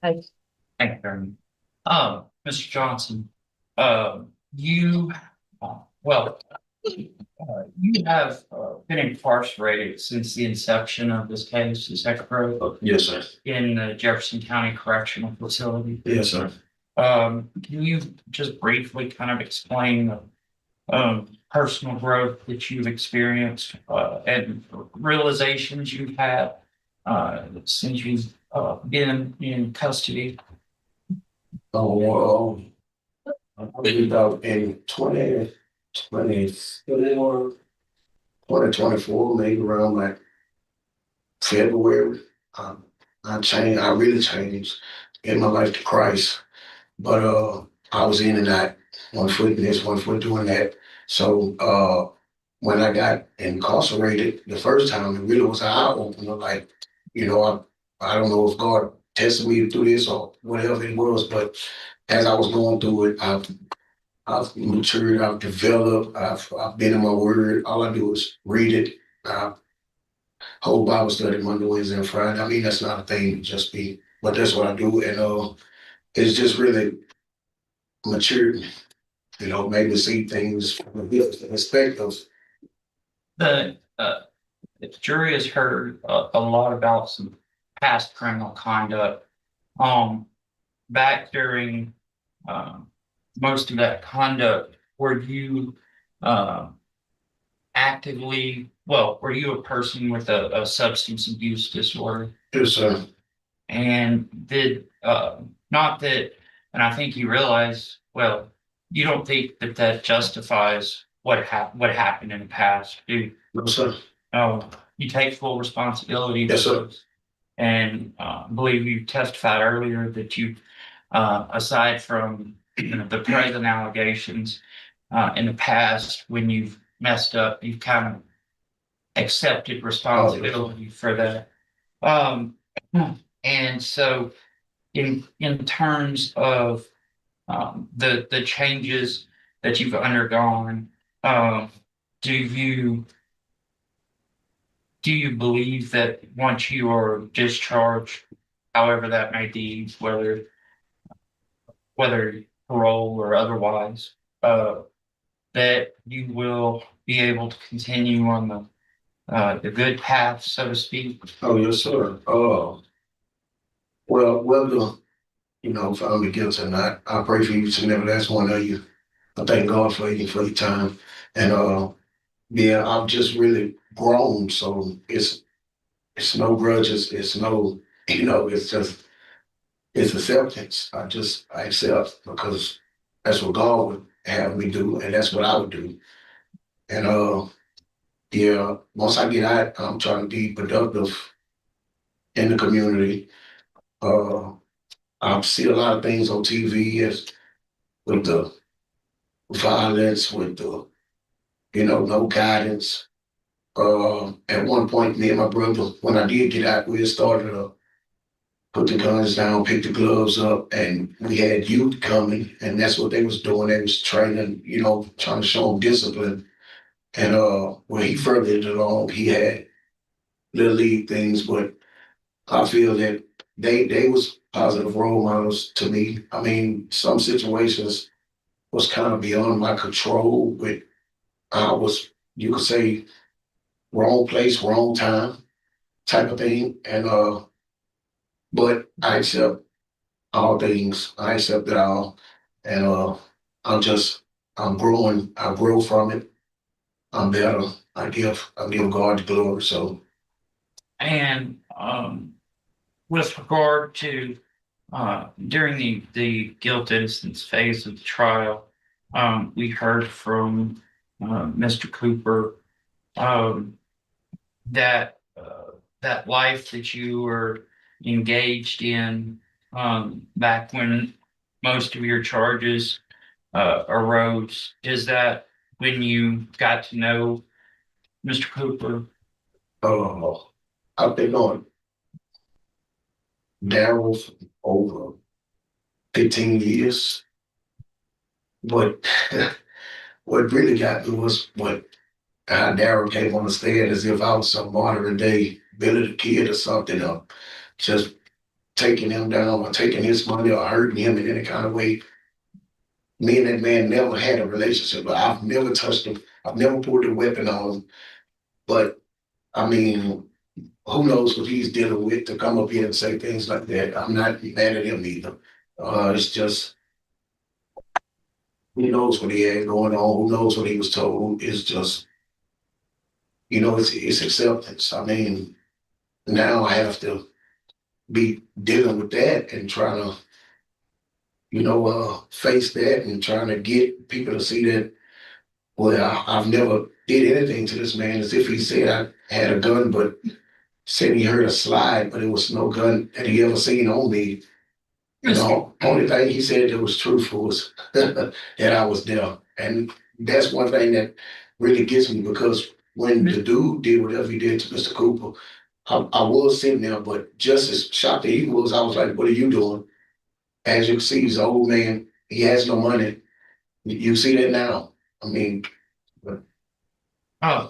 Thank you very much. Mr. Johnson, uh, you, well, you have been incarcerated since the inception of this case, is that correct? Yes, sir. In the Jefferson County Correctional Facility. Yes, sir. Can you just briefly kind of explain the personal growth that you've experienced and realizations you've had since you've been in custody? Oh, I believe out in 2024, 2024, maybe around like February. Um, I really changed in my life to Christ. But I was in and out, one foot in this, one foot doing that. So when I got incarcerated the first time, it really was an eye opener. Like, you know, I don't know if God tested me to do this or whatever it was, but as I was going through it, I've matured, I've developed, I've been in my word. All I do is read it. I hold Bible study Monday, Wednesday, and Friday. I mean, that's not a thing, just be, but that's what I do. And it's just really matured, made me see things from a different perspective. The jury has heard a lot about some past criminal conduct. Um, Back during um, most of that conduct, were you uh, were you a person with a substance abuse disorder? Yes, sir. And did not that, and I think you realize, well, you don't think that that justifies what happened in the past, do you? No, sir. No, you take full responsibility for Yes, sir. those. And I believe you testified earlier that you, aside from the present allegations, in the past, when you've messed up, you've kind of accepted responsibility for that. Um, and so, in terms of the changes that you've undergone, um, do you do you believe that once you are discharged, however that may be, whether parole or otherwise, uh, that you will be able to continue on the good path, so to speak? Oh, yes, sir. Well, whether, found me guilty or not, I pray for each and every last one of you. I thank God for you, for your time. And yeah, I've just really grown. So it's no grudges. It's no, it's just, it's acceptance. I accept because that's what God would have me do. And that's what I would do. And yeah, once I get out, I'm trying to be productive in the community. Uh, I see a lot of things on TV as with the violence, with the no guidance. At one point, me and my brother, when I did get out, we had started to put the guns down, pick the gloves up, and we had youth coming, and that's what they was doing. They was training, trying to show them discipline. And when he furthered it along, he had little league things, but I feel that they was positive role models to me. I mean, some situations was kind of beyond my control, but I was, you could say, wrong place, wrong time type of thing. And but I accept all things. I accept it all. And I'm just I'm growing. I grow from it. I'm better. I give God the glory. So And with regard to during the guilt innocence phase of the trial, we heard from Mr. Cooper um, that that life that you were engaged in back when most of your charges arose. Is that when you got to know Mr. Cooper? uh I've been on Daryl for over 15 years. But what really got me was what how Daryl came on the stand as if I was some modern day Billy the Kid or something, or just taking him down or taking his money or hurting him in any kind of way. Me and that man never had a relationship. I've never touched him. I've never pulled a weapon on him. But I mean, who knows what he's dealing with to come up here and say things like that. I'm not mad at him either. It's just who knows what he had going on, who knows what he was told. It's just, it's acceptance. I mean, now I have to be dealing with that and trying to, face that and trying to get people to see that, well, I've never did anything to this man as if he said I had a gun, but said he heard a slide, but it was no gun that he ever seen on me. Only thing he said that was truthful was that I was there. And that's one thing that really gets me because when the dude did whatever he did to Mr. Cooper, I was sitting there, but just as shocked that he was, I was like, what are you doing? As you can see, he's an old man. He has no money. You see that now. I mean,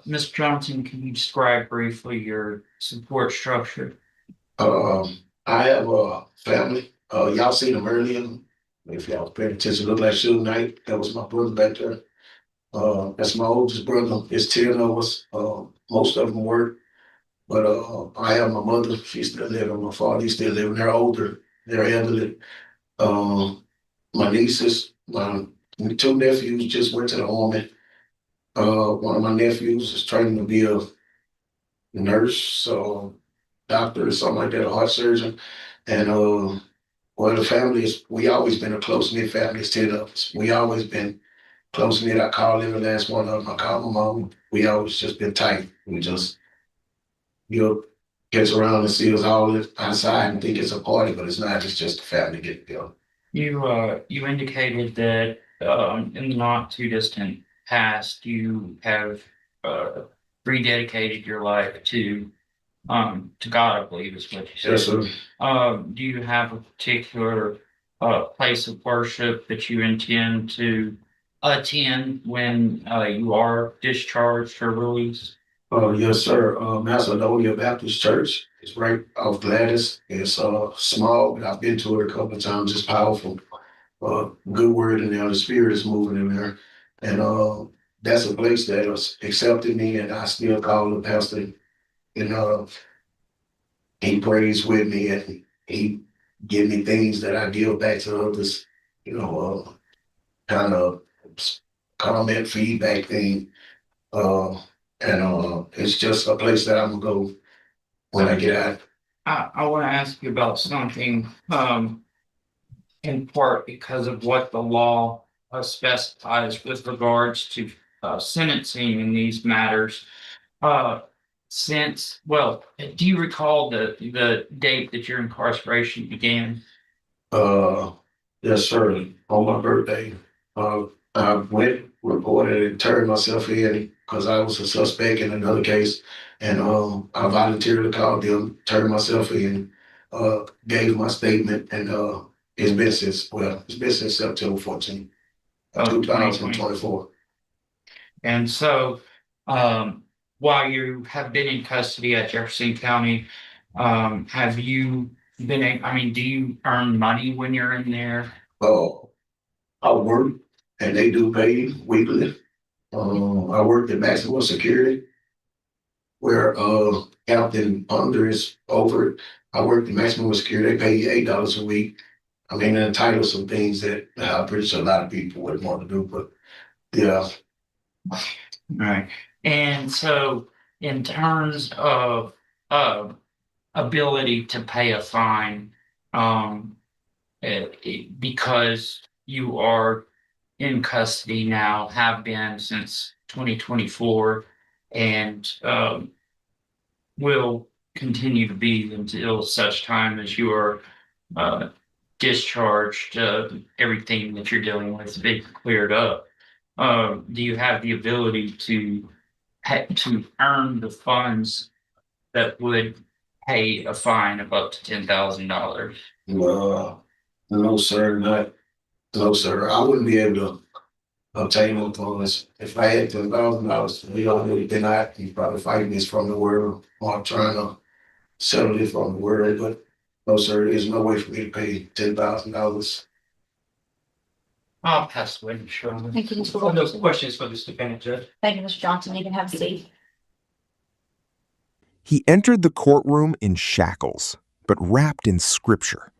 Ms. Johnson, can you describe briefly your support structure? I have a family. Y'all seen him earlier. If y'all was paying attention, look like Suge Knight. That was my brother back there. That's my oldest brother. It's 10 of us. Most of them work. But I have my mother. She's still living. My father, he's still living. They're older. They're elderly. My nieces, my two nephews just went to the army. One of my nephews is training to be a nurse, so doctor or something like that, a heart surgeon. And well, the family is, we always been a close knit family. It's 10 of us. We always been close knit. I call every last one of them. I call my mom. We always just been tight. We just, you know, gets around and see us all outside and think it's a party, but it's not. It's just a family get together. You indicated that in the not too distant past you have uh, rededicated your life to God, I believe is what you said. Yes, sir. Do you have a particular place of worship that you intend to attend when you are discharged or released? Yes, sir. Macedonia Baptist Church is right off Gladys. It's small, but I've been to it a couple of times. It's powerful. Good word in there. The spirit is moving in there. And that's a place that has accepted me, and I still call the pastor. And he prays with me, and he give me things that I give back to others. Kind of comment, feedback thing. Uh, and it's just a place that I'm gonna go when I get out. I want to ask you about something, in part because of what the law specifies with regards to sentencing in these matters. Uh, do you recall the date that your incarceration began? Uh, yes, sir. On my birthday, I went, reported, and turned myself in because I was a suspect in another case, and I volunteered to call them, turned myself in, gave my statement, and it's been since September 14th, Of 2024. And so, while you have been in custody at Jefferson County, have you I mean, do you earn money when you're in there? I work, and they do pay weekly. I worked at maximum security, where Captain Under is over it. I work the maximum security, they pay you $8 a week. I mean, they're entitled some things that I'm pretty sure a lot of people wouldn't want to do, but yeah. Right. And so in terms of ability to pay a fine, um, because you are in custody now, have been since 2024, and will continue to be until such time as you are uh, discharged, everything that you're dealing with is being cleared up. Do you have the ability to earn the funds that would pay a fine of up to $10,000? No, sir, no, sir. I wouldn't be able to obtain those funds. If I had $10,000, we already been out, you probably fighting this from the world, or trying to settle it from the world, but No, sir, there's no way for me to pay $10,000. I'll pass the witness, Your Honor. Thank you, Mr. No Wilkerson. questions for this defendant, Judge. Thank you, Mr. Johnson. You can have a seat. He entered the courtroom in shackles, but wrapped in scripture.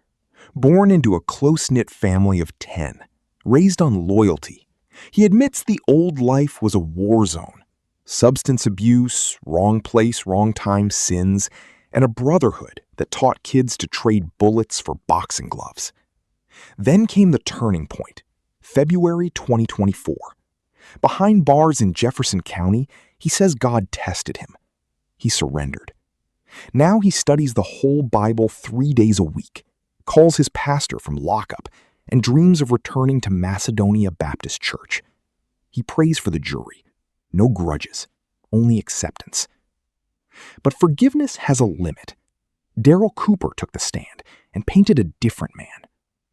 Born into a close-knit family of 10, raised on loyalty, he admits the old life was a war zone. Substance abuse, wrong place, wrong time sins, and a brotherhood that taught kids to trade bullets for boxing gloves. Then came the turning point, February 2024. Behind bars in Jefferson County, he says God tested him. He surrendered. Now he studies the whole Bible 3 days a week, calls his pastor from lockup, and dreams of returning to Macedonia Baptist Church. He prays for the jury. No grudges, only acceptance. But forgiveness has a limit. Daryl Cooper took the stand and painted a different man.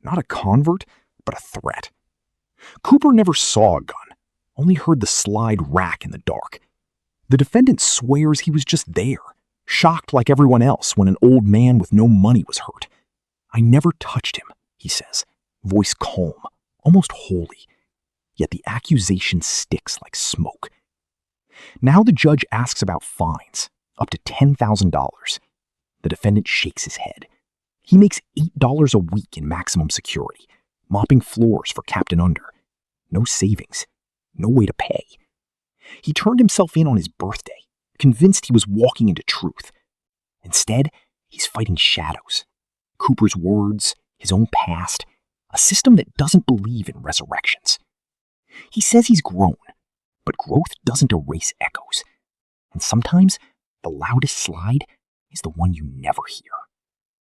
Not a convert, but a threat. Cooper never saw a gun, only heard the slide rack in the dark. The defendant swears he was just there, shocked like everyone else when an old man with no money was hurt. I never touched him, he says, voice calm, almost holy. Yet the accusation sticks like smoke. Now the judge asks about fines, up to $10,000. The defendant shakes his head. He makes $8 a week in maximum security, mopping floors for Captain Under. No savings, no way to pay. He turned himself in on his birthday, convinced he was walking into truth. Instead, he's fighting shadows. Cooper's words, his own past, a system that doesn't believe in resurrections. He says he's grown, but growth doesn't erase echoes. And sometimes the loudest slide is the one you never hear.